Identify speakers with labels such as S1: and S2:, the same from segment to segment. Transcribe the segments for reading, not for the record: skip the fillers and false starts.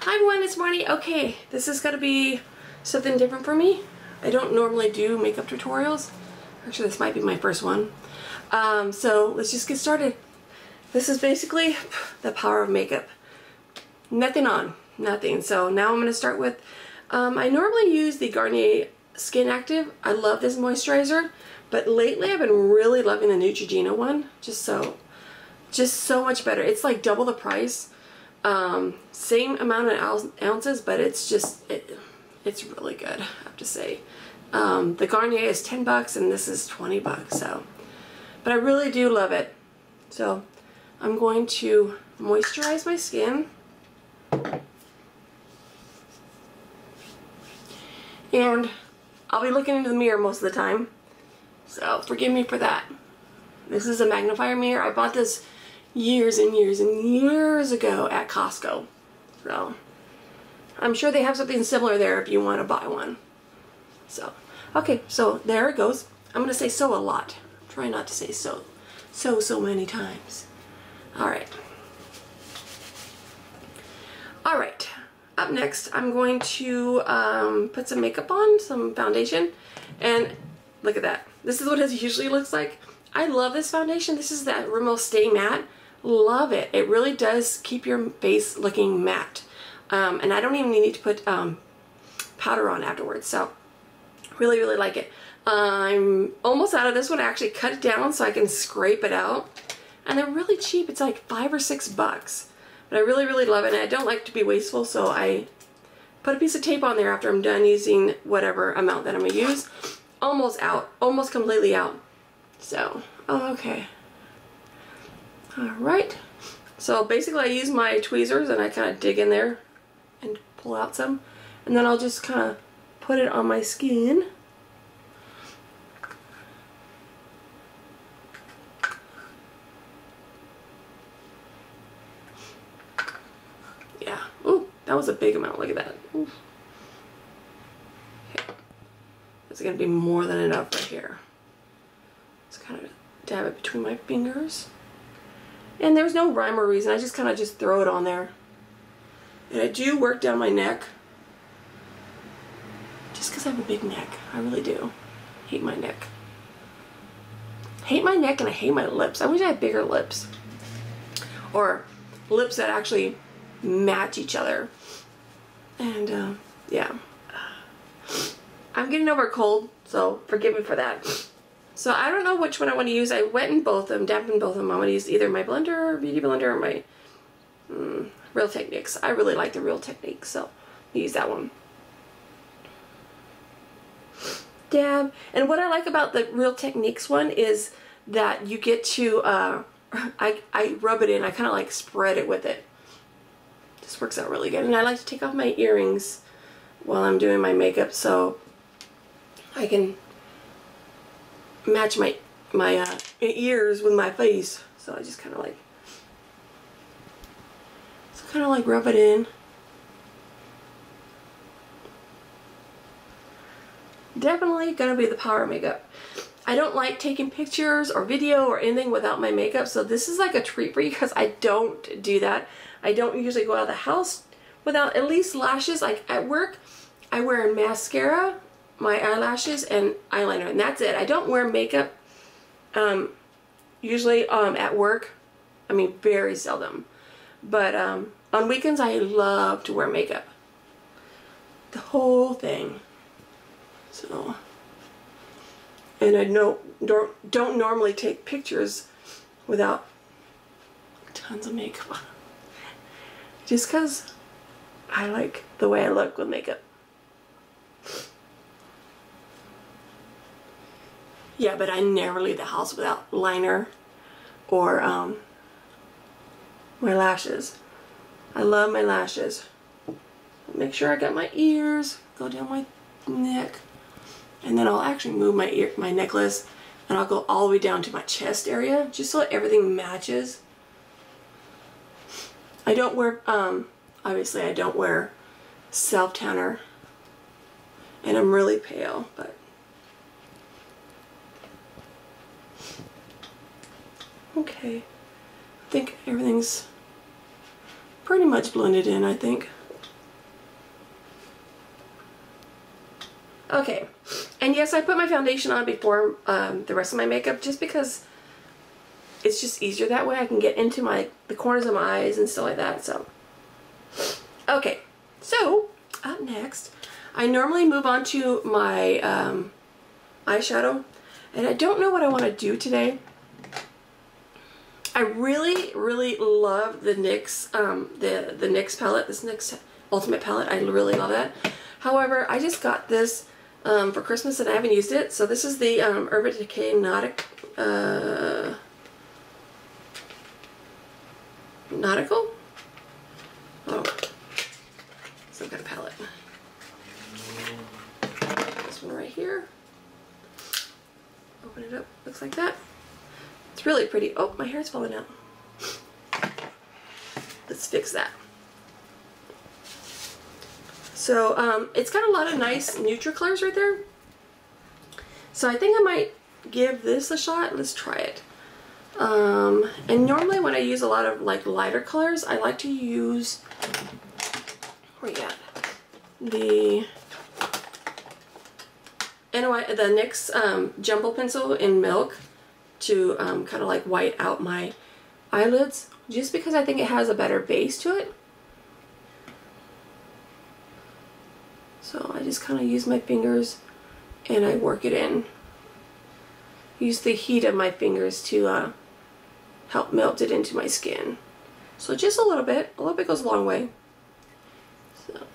S1: Hi everyone, it's Marnie. Okay, this is going to be something different for me. I don't normally do makeup tutorials. Actually, this might be my first one. So let's just get started. This is basically the power of makeup. Nothing on, nothing. So now I'm going to start with, I normally use the Garnier Skin Active. I love this moisturizer, but lately I've been really loving the Neutrogena one. Just so much better. It's like double the price. Same amount of ounces, but it's really good, I have to say. The Garnier is 10 bucks and this is 20 bucks, so. But I really do love it. So I'm going to moisturize my skin. And I'll be looking into the mirror most of the time, so forgive me for that. This is a magnifier mirror. I bought this years and years and years ago at Costco. So I'm sure they have something similar there if you want to buy one. So, okay, so there it goes. I'm going to say so a lot. Try not to say so many times. Alright. Alright. Up next, I'm going to put some makeup on, some foundation. And look at that. This is what it usually looks like. I love this foundation. This is that Rimmel Stay Matte. Love it. It really does keep your face looking matte. And I don't even need to put powder on afterwards. So really, really like it. I'm almost out of this one. I actually cut it down so I can scrape it out. And they're really cheap. It's like $5 or $6. But I really, really love it. And I don't like to be wasteful, so I put a piece of tape on there after I'm done using whatever amount that I'm going to use. Almost out. Almost completely out. So, okay. Alright. So basically I use my tweezers and I kind of dig in there and pull out some. And then I'll just kind of put it on my skin. Yeah. Ooh, that was a big amount. Look at that. Ooh. Okay. That's going to be more than enough right here. Just kind of dab it between my fingers. And there's no rhyme or reason. I just kind of just throw it on there. And I do work down my neck. Just because I have a big neck. I really do. Hate my neck. Hate my neck and I hate my lips. I wish I had bigger lips. Or lips that actually match each other. And yeah. I'm getting over a cold, so forgive me for that. So I don't know which one I want to use. I wet in both of them, dampened both of them. I'm going to use either my blender, beauty blender, or my Real Techniques. I really like the Real Techniques, so I'll use that one. Dab. And what I like about the Real Techniques one is that you get to, I rub it in, I kind of like spread it with it. This works out really good. And I like to take off my earrings while I'm doing my makeup so I can match my ears with my face. So I just kind of like rub it in. Definitely gonna be the power of makeup. I don't like taking pictures or video or anything without my makeup, so this is like a treat for you because I don't do that. I don't usually go out of the house without at least lashes. Like at work, I wear mascara, my eyelashes, and eyeliner, and that's it. I don't wear makeup usually at work. I mean, very seldom. But on weekends, I love to wear makeup. The whole thing. So, and I don't normally take pictures without tons of makeup. Just because I like the way I look with makeup. Yeah, but I never leave the house without liner or my lashes. I love my lashes. Make sure I got my ears, go down my neck, and then I'll actually move my necklace, and I'll go all the way down to my chest area, just so everything matches. I don't wear, obviously I don't wear self-tanner, and I'm really pale, but okay. I think everything's pretty much blended in, I think. Okay, and yes, I put my foundation on before the rest of my makeup just because it's just easier that way. I can get into the corners of my eyes and stuff like that. So, okay, so up next, I normally move on to my eyeshadow, and I don't know what I want to do today. I really, really love the NYX, the NYX palette, this NYX Ultimate palette. I really love that. However, I just got this for Christmas and I haven't used it. So this is the Urban Decay Nautical? Oh, some kind of palette. This one right here. Open it up, looks like that. It's really pretty. Oh, my hair's falling out. Let's fix that. So it's got a lot of nice neutral colors right there. So I think I might give this a shot. Let's try it. And normally when I use a lot of like lighter colors, I like to use, where you at? The NYX Jumbo Pencil in Milk to kind of like white out my eyelids, just because I think it has a better base to it. So I just kind of use my fingers and I work it in. Use the heat of my fingers to help melt it into my skin. So just a little bit goes a long way. So.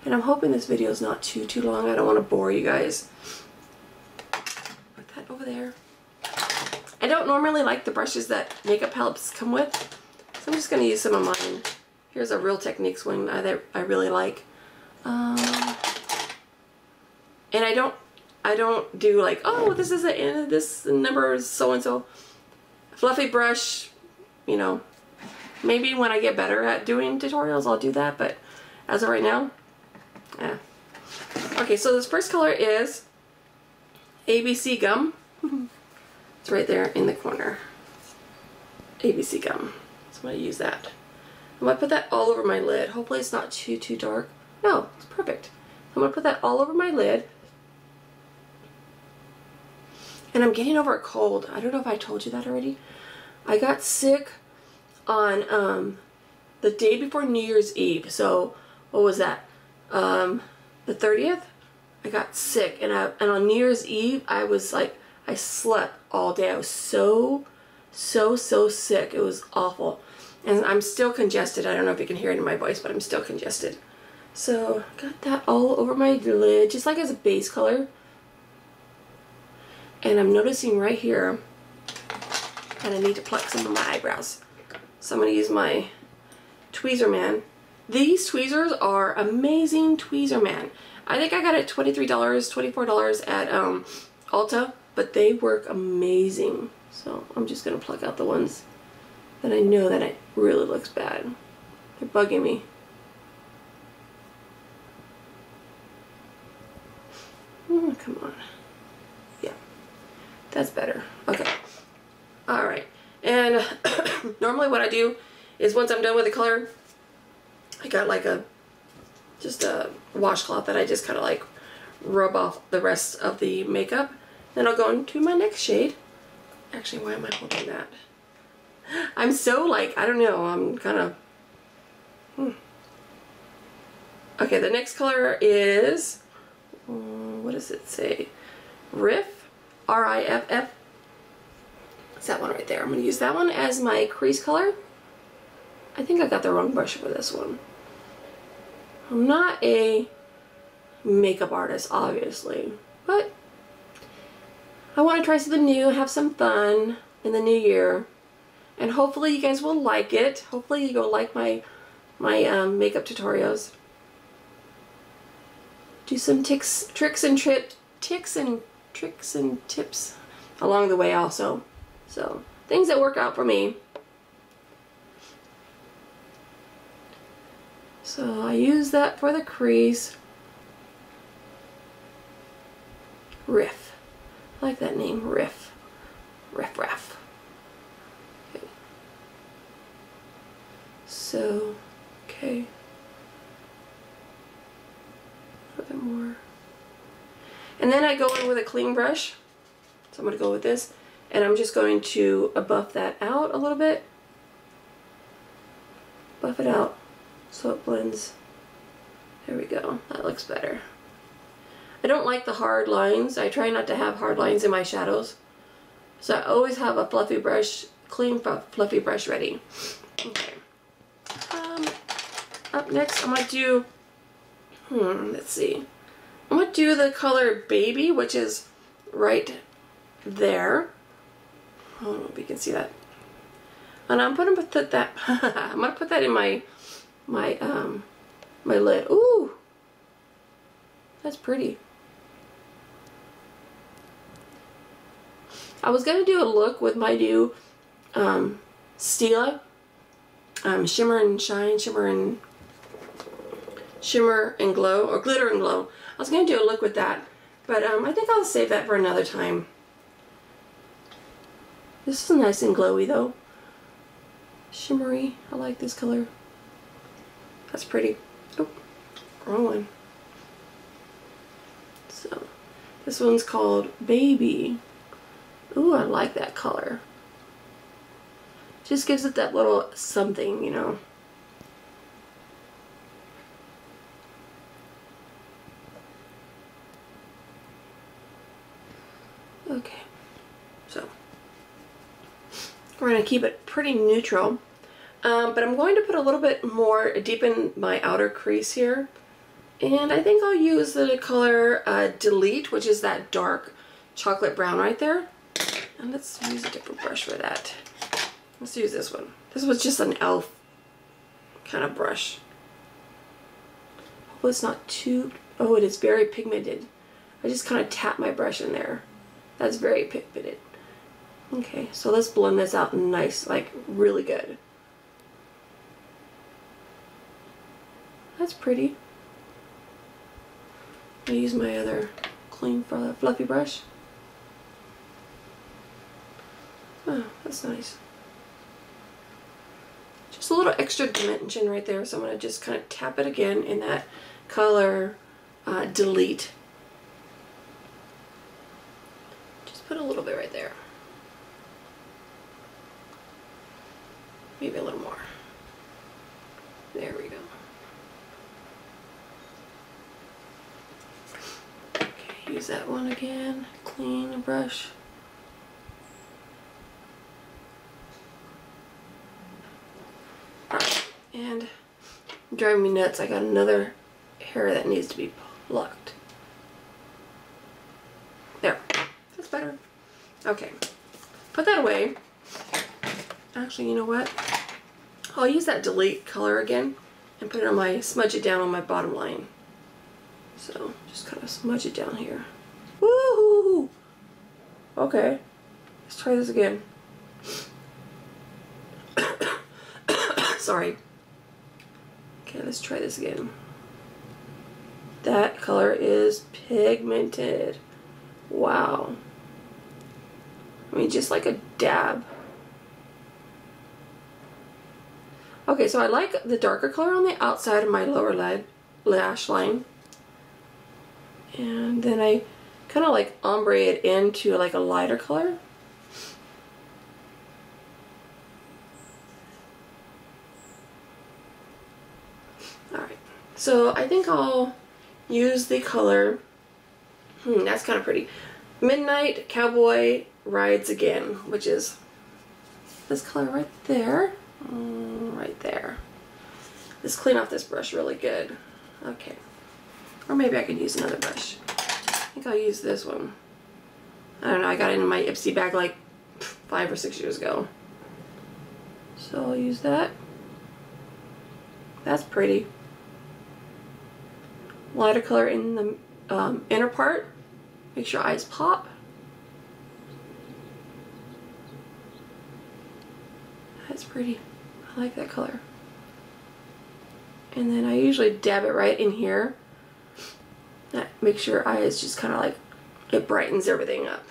S1: And I'm hoping this video is not too long. I don't want to bore you guys. Put that over there. I don't normally like the brushes that makeup palettes come with, so I'm just going to use some of mine. Here's a Real Techniques one that I really like. And I don't do like, oh, this is this number is so and so. Fluffy brush, you know. Maybe when I get better at doing tutorials, I'll do that. But as of right now. Yeah. Okay, so this first color is ABC Gum. It's right there in the corner. ABC Gum. So I'm going to use that. I'm going to put that all over my lid. Hopefully it's not too dark. No, it's perfect. I'm going to put that all over my lid. And I'm getting over a cold. I don't know if I told you that already. I got sick on the day before New Year's Eve. So what was that? The 30th, I got sick, and on New Year's Eve, I was like, I slept all day. I was so sick. It was awful, and I'm still congested. I don't know if you can hear it in my voice, but I'm still congested. So got that all over my lid, just like as a base color. And I'm noticing right here, and I need to pluck some of my eyebrows. So I'm gonna use my Tweezer Man. These tweezers are amazing Tweezer Man. I think I got it $23, $24 at Ulta, but they work amazing. So I'm just going to pluck out the ones that I know that it really looks bad. They're bugging me. Oh, come on. Yeah, that's better. Okay. Alright. And normally what I do is once I'm done with the color, I got like just a washcloth that I just kind of like rub off the rest of the makeup. Then I'll go into my next shade. Actually, why am I holding that? I'm so like, I don't know, I'm kind of... Okay, the next color is, what does it say? Riff, R-I-F-F. It's that one right there. I'm going to use that one as my crease color. I think I got the wrong brush for this one. I'm not a makeup artist, obviously, but I want to try something new, have some fun in the new year, and hopefully you guys will like it. Hopefully you'll like my makeup tutorials. Do some tricks and tips along the way also. So things that work out for me. So I use that for the crease. Riff. I like that name, Riff. Riff Raff. Okay. So, okay. A little bit more. And then I go in with a clean brush. So I'm going to go with this. And I'm just going to buff that out a little bit. Buff it out so it blends. There we go. That looks better. I don't like the hard lines. I try not to have hard lines in my shadows. So I always have a fluffy brush, clean fluffy brush ready. Okay. Up next I'm going to do, let's see. I'm going to do the color Baby, which is right there. I don't know if you can see that. And I'm going to put that, I'm going to put that in my lid. Ooh, that's pretty. I was going to do a look with my new Stila Shimmer and Shine, Shimmer and Glow, or Glitter and Glow. I was going to do a look with that, but I think I'll save that for another time. This is nice and glowy though. Shimmery. I like this color. That's pretty. Oh, wrong one. So, this one's called Baby. Ooh, I like that color. Just gives it that little something, you know. Okay, so we're going to keep it pretty neutral, but I'm going to put a little bit more, deepen my outer crease here, and I think I'll use the color Delete, which is that dark chocolate brown right there, and let's use a different brush for that. Let's use this one. This was just an e.l.f. kind of brush. Hopefully it's not too, oh, it is very pigmented. I just kind of tap my brush in there. That's very pigmented. Okay, so let's blend this out nice, like really good. That's pretty. I'll use my other clean fluffy brush. Oh, that's nice. Just a little extra dimension right there, so I'm going to just kind of tap it again in that color Delete. Put a little bit right there. Maybe a little more. There we go. Okay, use that one again. Clean brush. Alright, and driving me nuts. I got another hair that needs to be plucked. There. That's better. Okay. Put that away. Actually, you know what? I'll use that Delete color again and put it on my, smudge it down on my bottom line. So, just kind of smudge it down here. Woohoo! Okay. Let's try this again. Sorry. Okay, let's try this again. That color is pigmented. Wow. I mean, just like a dab. Okay, so I like the darker color on the outside of my lower lash line. And then I kind of like ombre it into like a lighter color. Alright, so I think I'll use the color, that's kind of pretty, Midnight Cowboy Rides Again, which is this color right there. Right there. Let's clean off this brush really good. Okay. Or maybe I could use another brush. I think I'll use this one. I don't know, I got it in my Ipsy bag like 5 or 6 years ago. So I'll use that. That's pretty. Lighter color in the inner part. Makes your eyes pop. That's pretty. I like that color. And then I usually dab it right in here. That makes your eyes just kind of like it brightens everything up.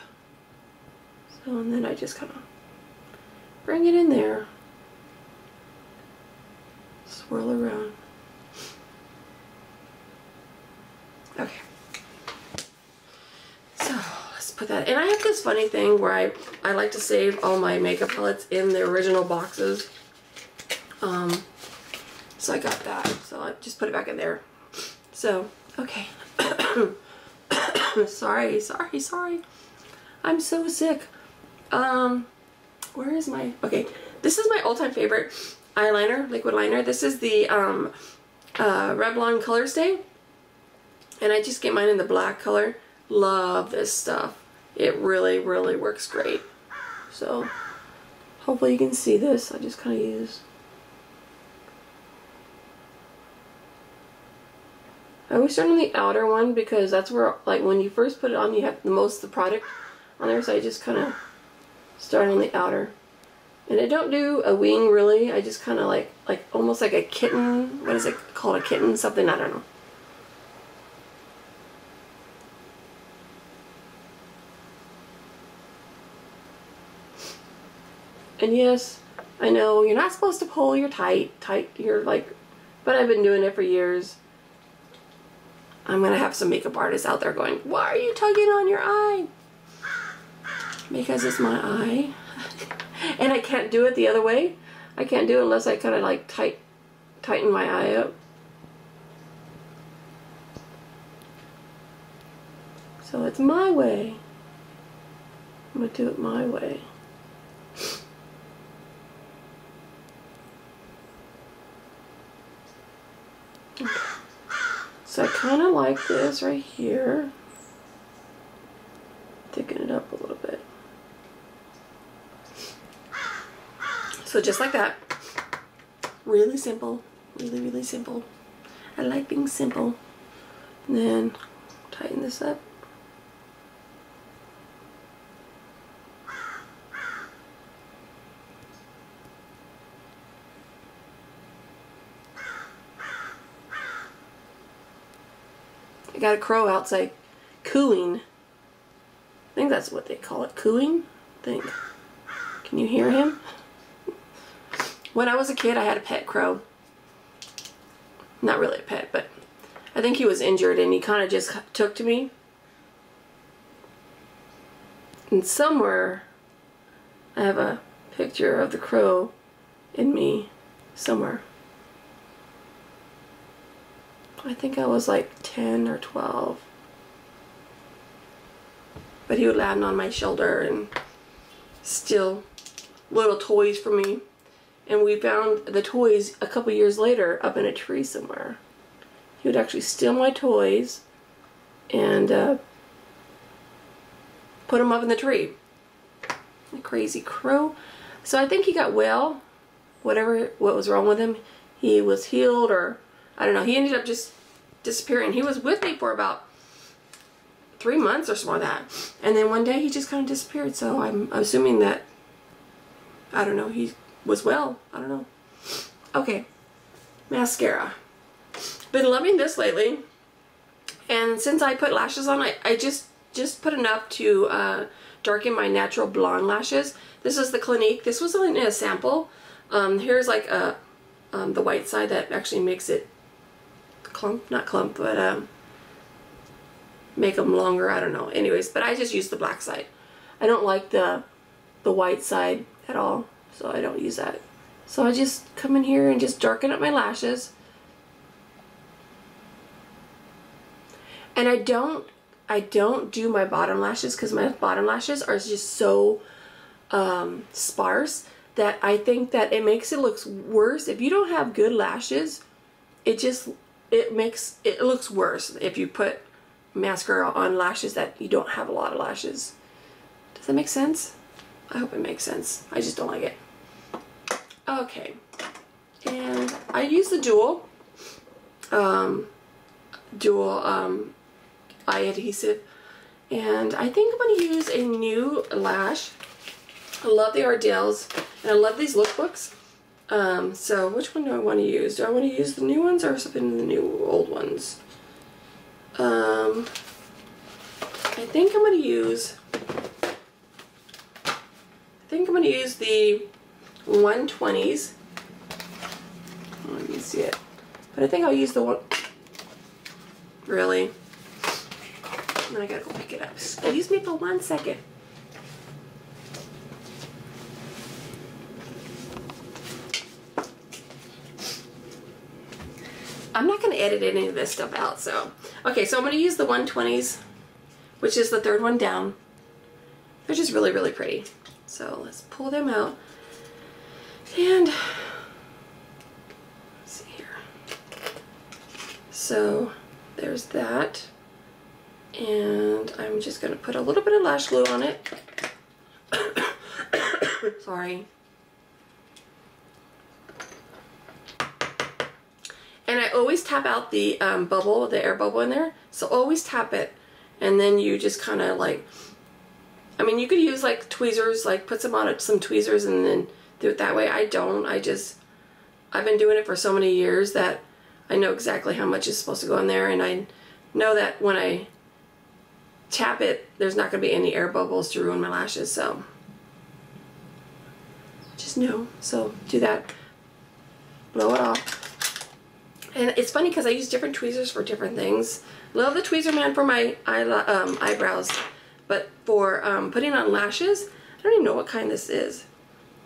S1: So, and then I just kind of bring it in there, swirl around. Okay. So, let's put that, and I have this funny thing where I like to save all my makeup palettes in the original boxes. So I got that, so I just put it back in there. So, okay. sorry. I'm so sick. Where is my, okay, this is my all-time favorite eyeliner, liquid liner. This is the Revlon Color Stay, and I just get mine in the black color. Love this stuff. It really, really works great. So, hopefully you can see this. I just kind of use, I always start on the outer one because that's where, like, when you first put it on, you have the most of the product on there. So I just kind of start on the outer, and I don't do a wing really. I just kind of like almost like a kitten. What is it called? A kitten? Something, I don't know. And yes, I know you're not supposed to pull your tight. You're like, but I've been doing it for years. I'm gonna have some makeup artists out there going, "Why are you tugging on your eye?" Because it's my eye. And I can't do it the other way. I can't do it unless I kind of like tighten my eye up. So it's my way. I'm gonna do it my way. Okay. So I kind of like this right here. Thicken it up a little bit. So just like that. Really simple. Really, really simple. I like being simple. And then tighten this up. I got a crow outside cooing. I think that's what they call it, cooing. I think. Can you hear him? When I was a kid, I had a pet crow. Not really a pet, but I think he was injured and he kind of just took to me. And somewhere I have a picture of the crow in me somewhere. I think I was like 10 or 12. But he would land on my shoulder and steal little toys from me. And we found the toys a couple years later up in a tree somewhere. He would actually steal my toys and put them up in the tree. A crazy crow. So I think he got well. What was wrong with him. He was healed, or I don't know. He ended up just disappearing. He was with me for about 3 months or so of that. And then one day he just kind of disappeared. So I'm assuming that, I don't know, he was well. I don't know. Okay. Mascara. Been loving this lately. And since I put lashes on, I just put enough to darken my natural blonde lashes. This is the Clinique. This was only in a sample. Here's like the white side that actually makes it clump, not clump, but make them longer. I don't know. Anyways, but I just use the black side. I don't like the white side at all, so I don't use that. So I just come in here and just darken up my lashes. And I don't do my bottom lashes because my bottom lashes are just so sparse that I think that it makes it look worse. If you don't have good lashes, it looks worse if you put mascara on lashes that you don't have a lot of lashes. Does that make sense? I hope it makes sense. I just don't like it. Okay. And I use the dual eye adhesive, and I think I'm going to use a new lash. I love the Ardell's, and I love these lookbooks. So which one do I want to use? Do I want to use the new ones or something of the new old ones? I think I'm going to use the 120s. Let me see it. But I think I'll use the one. Really? Now I gotta go pick it up. Excuse me for 1 second. I'm not going to edit any of this stuff out, so. Okay, so I'm going to use the 120s, which is the third one down. They're just really, really pretty. So let's pull them out. And, let's see here. So, there's that. And I'm just going to put a little bit of lash glue on it. Sorry. And I always tap out the bubble, the air bubble in there. So always tap it. And then you just kind of like, I mean, you could use like tweezers, like put some on some tweezers and then do it that way. I don't. I've been doing it for so many years that I know exactly how much is supposed to go in there. And I know that when I tap it, there's not going to be any air bubbles to ruin my lashes. So just know. So do that. Blow it off. And it's funny because I use different tweezers for different things. Love the tweezer man for my eyebrows, but for putting on lashes, I don't even know what kind this is,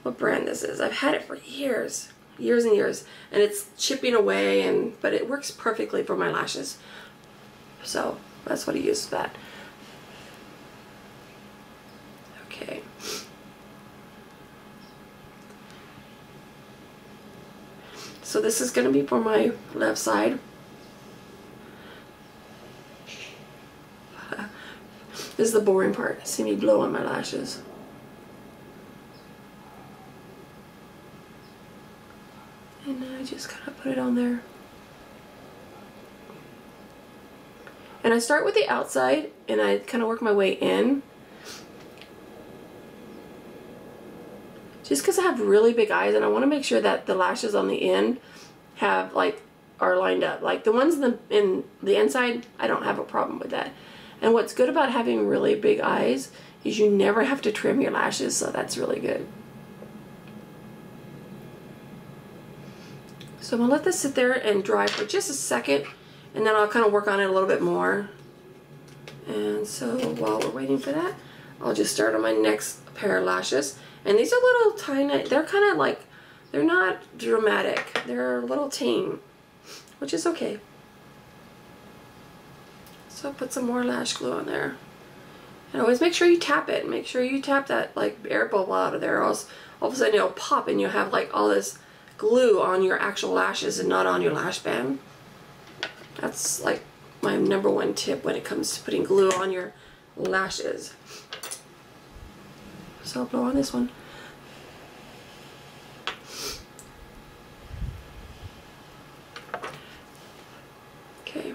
S1: what brand this is. I've had it for years and years, and it's chipping away, but it works perfectly for my lashes. So that's what I use for that. Okay. So this is going to be for my left side. This is the boring part. See me blow on my lashes. And I just kind of put it on there. And I start with the outside and I kind of work my way in. Just because I have really big eyes and I want to make sure that the lashes on the end have are lined up. Like the ones in the inside, I don't have a problem with that. And what's good about having really big eyes is you never have to trim your lashes, so that's really good. So I'm gonna let this sit there and dry for just a second, and then I'll kind of work on it a little bit more. And so while we're waiting for that, I'll just start on my next pair of lashes. And these are little tiny, they're kind of like, they're not dramatic. They're a little tame, which is okay. So I'll put some more lash glue on there. And always make sure you tap it. Make sure you tap that like air bubble out of there, or else all of a sudden it'll pop and you'll have like all this glue on your actual lashes and not on your lash band. That's like my #1 tip when it comes to putting glue on your lashes. So I'll blow on this one. Okay.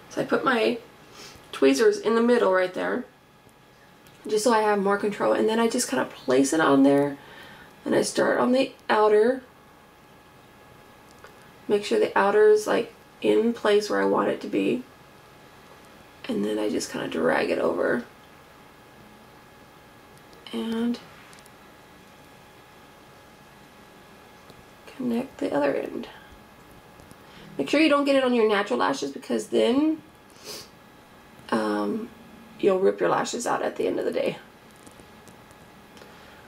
S1: So I put my tweezers in the middle right there, just so I have more control, and then I just kind of place it on there, and I start on the outer. Make sure the outer is like in place where I want it to be. And then I just kind of drag it over and connect the other end. Make sure you don't get it on your natural lashes, because then you'll rip your lashes out at the end of the day.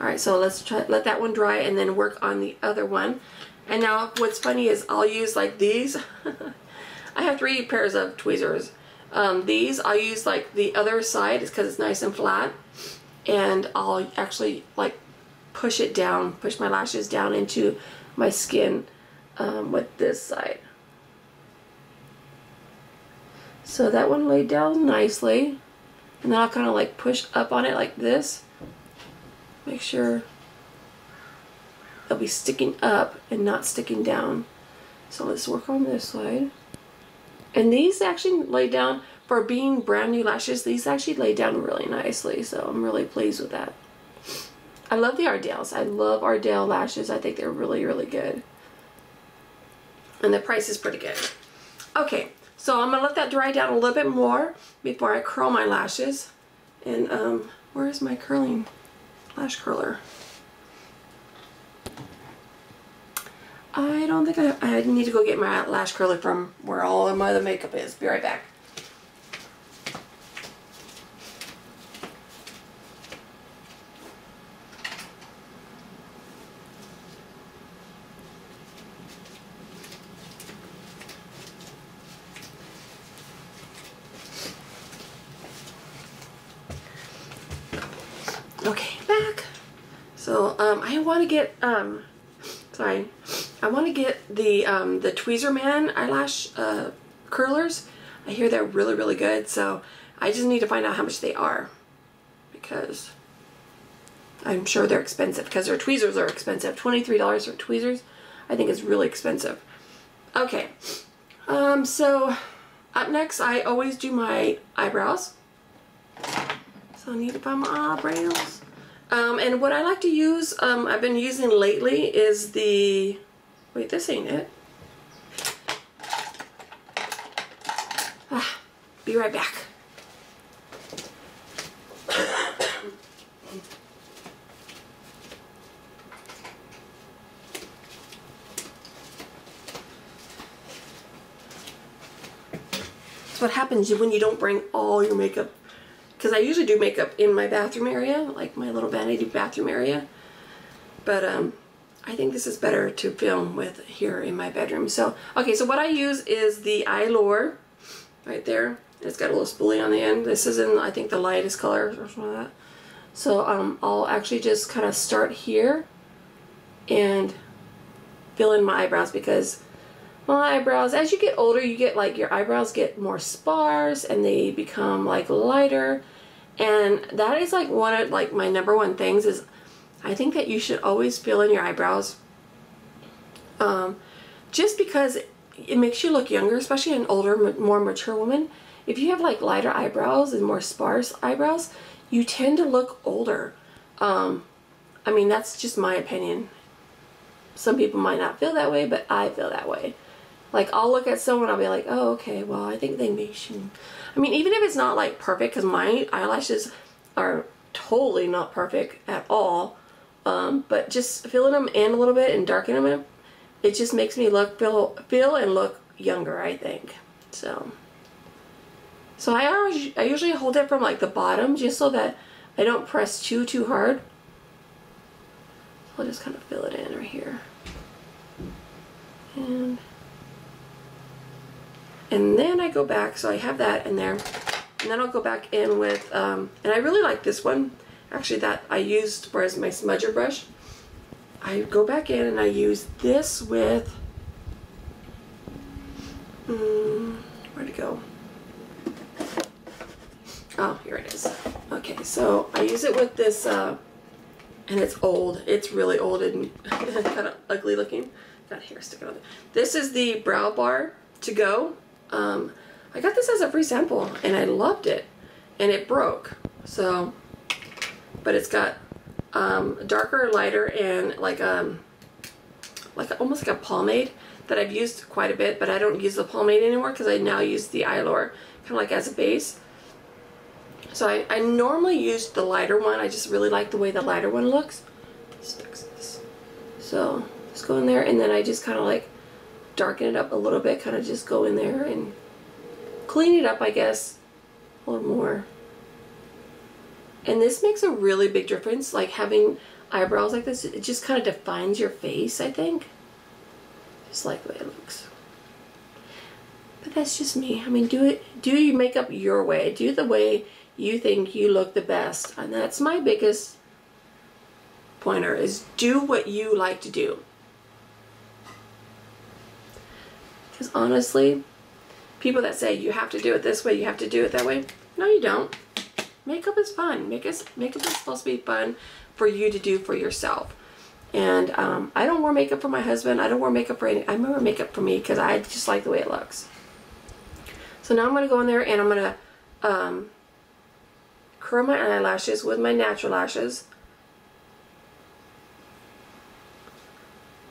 S1: Alright, so let's let that one dry and then work on the other one. And now what's funny is I'll use like these. I have 3 pairs of tweezers. These I'll use like the other side, is because it's nice and flat, and I'll actually like push it down, push my lashes down into my skin with this side. So that one laid down nicely, and then I'll kind of like push up on it like this. Make sure they'll be sticking up and not sticking down. So let's work on this side. And these actually lay down, for being brand new lashes, these actually lay down really nicely, so I'm really pleased with that. I love the Ardell's. I love Ardell lashes. I think they're really, really good. And the price is pretty good. Okay, so I'm gonna let that dry down a little bit more before I curl my lashes. And where's my curling lash curler? I don't think I need to go get my lash curler from where all of my other makeup is. Be right back. Okay, back. So I want to get sorry, I want to get the Tweezer Man eyelash curlers. I hear they're really, really good. So I just need to find out how much they are, because I'm sure they're expensive, because their tweezers are expensive. $23 for tweezers, I think is really expensive. Okay, so up next, I always do my eyebrows. So I need to find my eyebrows. And what I like to use, I've been using lately is the, wait, this ain't it. Be right back. That's what happens when you don't bring all your makeup. Because I usually do makeup in my bathroom area, like my little vanity bathroom area. But I think this is better to film with here in my bedroom. So, okay, so what I use is the eyeliner right there. It's got a little spoolie on the end. This is in, I think, the lightest color or something like that. So I'll actually just kind of start here and fill in my eyebrows, because my eyebrows, as you get older, you get like your eyebrows get more sparse and they become like lighter. And that is like one of like my #1 things is I think that you should always fill in your eyebrows, just because it makes you look younger, especially an older, more mature woman. If you have like lighter eyebrows and more sparse eyebrows, you tend to look older. I mean, that's just my opinion. Some people might not feel that way, but I feel that way. Like, I'll look at someone, I'll be like, oh, okay, well, I think they may should. I mean, even if it's not like perfect, because my eyelashes are totally not perfect at all, but just filling them in a little bit and darkening them, it just makes me look, feel and look younger, I think. So I usually hold it from like the bottom, just so that I don't press too hard. I'll just kind of fill it in right here. And then I go back, so I have that in there. And then I'll go back in with, and I really like this one, actually, that I used for as my smudger brush. I go back in and I use this with, where'd it go? Oh, here it is. Okay, so I use it with this, and it's old. It's really old and kind of ugly looking. Got hair sticking on it. This is the Brow Bar To Go. I got this as a free sample and I loved it, and it broke. So, but it's got darker, lighter, and like almost like a pomade that I've used quite a bit, but I don't use the pomade anymore because I now use the eyeliner kind of like as a base. So I normally use the lighter one. I just really like the way the lighter one looks. So just go in there, and then I just kind of like darken it up a little bit, kind of just go in there and clean it up, I guess, a little more. And this makes a really big difference, like having eyebrows like this. It just kind of defines your face, I think. Just like the way it looks. But that's just me. I mean, do your makeup your way. Do the way you think you look the best. And that's my biggest pointer, is do what you like to do. Because honestly, people that say you have to do it this way, you have to do it that way, no, you don't. Makeup is fun. Makeup is supposed to be fun for you to do for yourself. And I don't wear makeup for my husband. I don't wear makeup for any. I wear makeup for me because I just like the way it looks. So now I'm going to go in there and I'm going to curl my eyelashes with my natural lashes.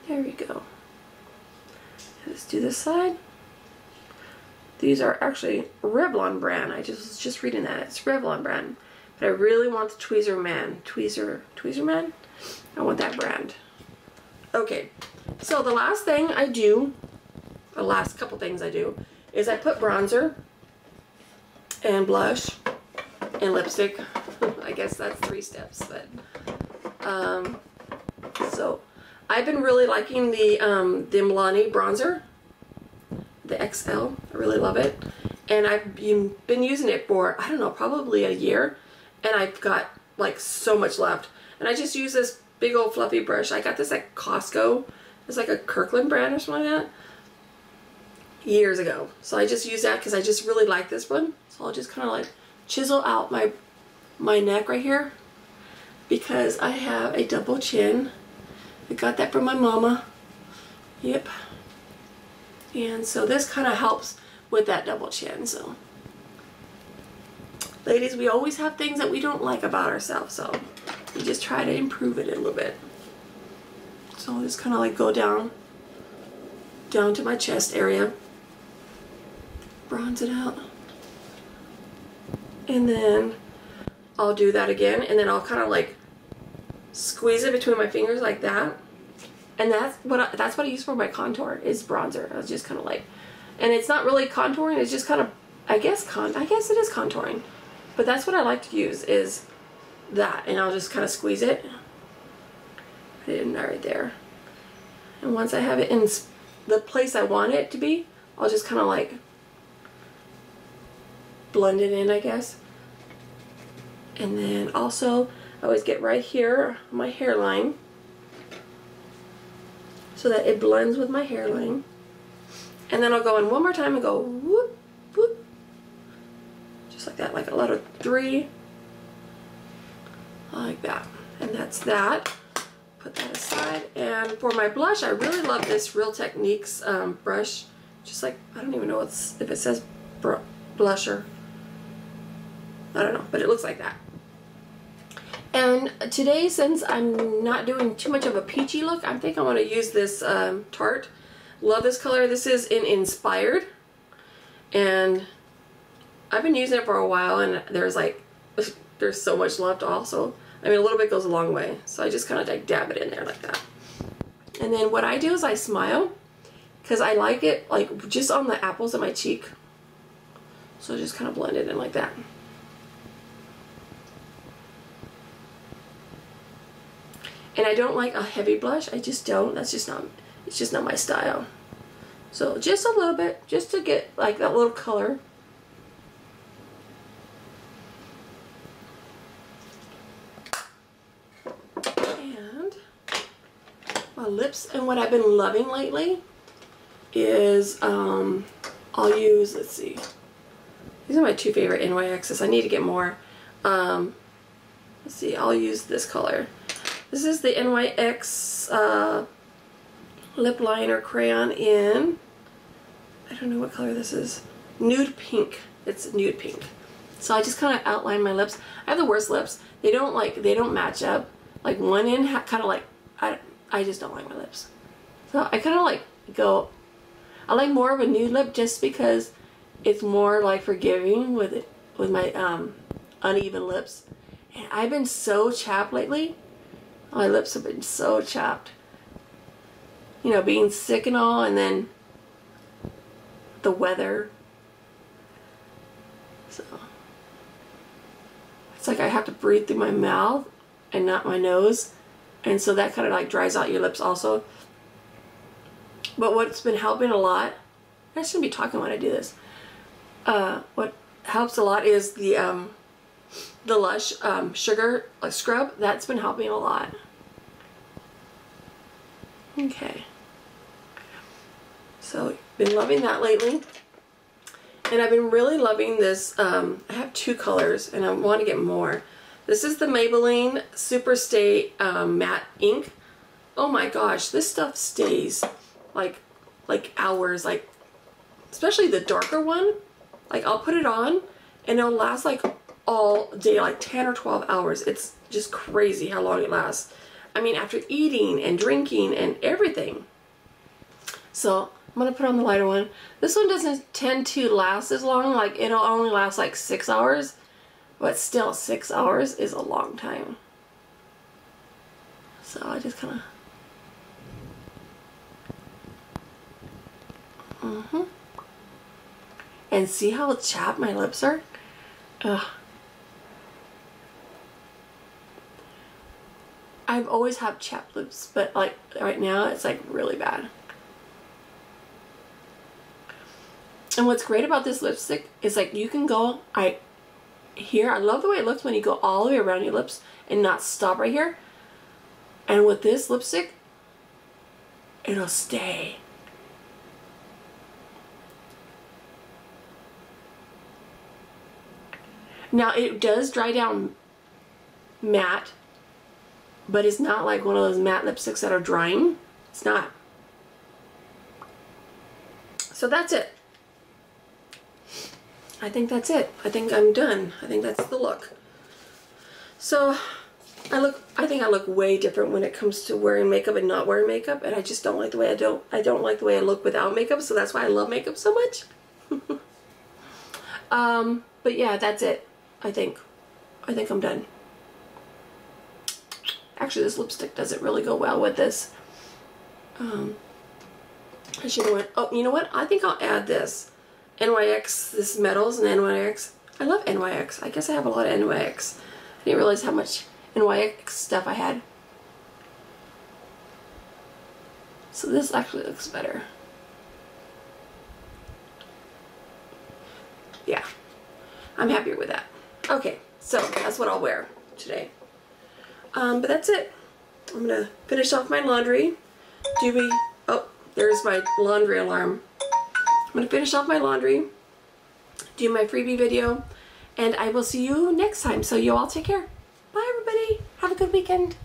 S1: There we go. Let's do this side. These are actually Revlon brand. I was just reading that. It's Revlon brand. But I really want the Tweezer Man. Tweezer Man? I want that brand. Okay. So the last thing I do, the last couple things I do, is I put bronzer and blush and lipstick. I guess that's 3 steps, but so I've been really liking the Milani bronzer, the XL. I really love it, and I've been using it for, I don't know, probably a year, and I've got like so much left. And I just use this big old fluffy brush. I got this at Costco. It's like a Kirkland brand or something like that, years ago. So I just use that because I just really like this one. So I'll just kind of like chisel out my neck right here, because I have a double chin. I got that from my mama. Yep. And so this kind of helps with that double chin. So ladies, we always have things that we don't like about ourselves, so we just try to improve it a little bit. So I'll just kind of like go down to my chest area, bronze it out, and then I'll do that again, and then I'll kind of like squeeze it between my fingers like that. And that's what I use for my contour, is bronzer. I was just kind of like, and it's not really contouring, it's just kind of, I guess it is contouring, but that's what I like to use, is that. And I'll just kind of squeeze it. Put it in there, right there. And once I have it in the place I want it to be, I'll just kind of like blend it in, I guess. And then also, I always get right here on my hairline, so that it blends with my hairline. And then I'll go in one more time and go whoop, whoop. Just like that, like a letter 3. Like that. And that's that. Put that aside. And for my blush, I really love this Real Techniques brush. Just like, I don't even know if it says blusher. I don't know, but it looks like that. And today, since I'm not doing too much of a peachy look, I think I want to use this Tarte. Love this color. This is in Inspired. And I've been using it for a while, and there's so much left also. I mean, a little bit goes a long way. So I just kind of like dab it in there like that. And then what I do is I smile, because I like it like just on the apples of my cheek. So just kind of blend it in like that. And I don't like a heavy blush. I just don't. That's just not, it's just not my style. So just a little bit, just to get like that little color. And my lips, and what I've been loving lately is I'll use, let's see. These are my 2 favorite NYXs. I need to get more. Let's see, I'll use this color. This is the NYX lip liner crayon in, I don't know what color this is, nude pink. It's nude pink. So I just kind of outline my lips. I have the worst lips. They don't match up. Like one end kind of like, I just don't like my lips. So I kind of like go, I like more of a nude lip just because it's more like forgiving with my uneven lips. And I've been so chapped lately. My lips have been so chapped. You know, being sick and all, and then the weather. So it's like I have to breathe through my mouth and not my nose. And so that kind of like dries out your lips also. But what's been helping a lot, I shouldn't be talking when I do this. What helps a lot is the Lush sugar scrub. That's been helping a lot. Okay. So, been loving that lately. And I've been really loving this. I have 2 colors and I want to get more. This is the Maybelline Super Stay Matte Ink. Oh my gosh, this stuff stays like hours, like especially the darker one. Like I'll put it on and it'll last like all day, like 10 or 12 hours. It's just crazy how long it lasts. I mean, after eating and drinking and everything. So I'm gonna put on the lighter one. This one doesn't tend to last as long. Like, it'll only last like 6 hours, but still 6 hours is a long time. So I just kind of and see how chapped my lips are? Ugh. I've always had chapped lips, but like right now it's like really bad. And what's great about this lipstick is like you can go, I love the way it looks when you go all the way around your lips and not stop right here. And with this lipstick, it'll stay. Now it does dry down matte, but it's not like one of those matte lipsticks that are drying. It's not. So that's it. I think that's it. I think I'm done. I think that's the look. So I think I look way different when it comes to wearing makeup and not wearing makeup, and I just don't like the way I don't like the way I look without makeup, so that's why I love makeup so much. But yeah, that's it. I think I'm done. Actually, this lipstick doesn't really go well with this. I should have went, oh, you know what? I think I'll add this. NYX, this Metals and NYX. I love NYX. I guess I have a lot of NYX. I didn't realize how much NYX stuff I had. So this actually looks better. Yeah, I'm happier with that. Okay, so that's what I'll wear today. But that's it. I'm gonna finish off my laundry. Oh, there's my laundry alarm. I'm gonna finish off my laundry, do my freebie video, and I will see you next time. So you all take care. Bye everybody. Have a good weekend.